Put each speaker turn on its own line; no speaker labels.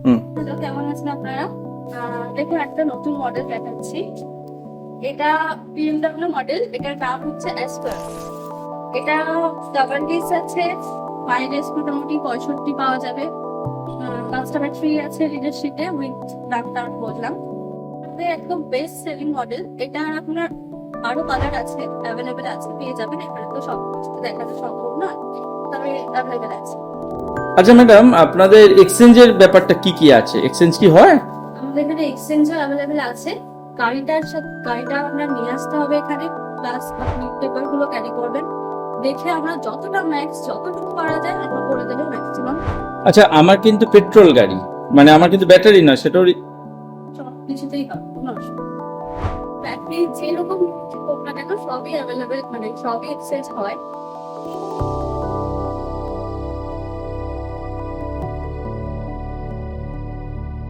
Hello, কেমন আছেন আপনারা? দেখুন, একটা নতুন মডেল দেখাচ্ছি। এটা BMW মডেল। এটার দাম হচ্ছে অ্যাস্পার। এটা ডাবল ডিস আছে, মাইলেজ মোটামুটি 65 পাওয়া যাবে। কাস্টমার ফ্রি আছে লিডারশিপে উইথ দামটা আমি বললাম। আমাদের একদম বেস্ট সেলিং মডেল। এটা আপনার আরো কালার আছে, অ্যাভেলেবেল আছে, পেয়ে যাবেন। এখানে তো সব কিছু দেখানো সম্ভব না, তবে অ্যাভেলেবেল আছে।
আচ্ছা ম্যাডাম, আপনাদের এক্সচেঞ্জের ব্যাপারটা কি কি আছে? এক্সচেঞ্জ কি হয়?
আমাদের এখানে এক্সচেঞ্জও অ্যাভেলেবেল আছে। গাড়িটা আপনার নিয়ে আসতে হবে এখানে, প্লাস আপনি পেপার গুলো ক্যারি করবেন। দেখে আমরা যতটুকু পারা যায় আমরা করে দেবো ম্যাক্সিমাম।
আচ্ছা, আমার কিন্তু পেট্রোল গাড়ি, মানে আমার কিন্তু ব্যাটারি নয়, সেটাও
সব কিছুতেই হবে, কোনো অসুবিধা নেই। ব্যাটারি যেরকম হোক না কেন সবই অ্যাভেলেবেল, মানে সবই এক্সচেঞ্জ হয়।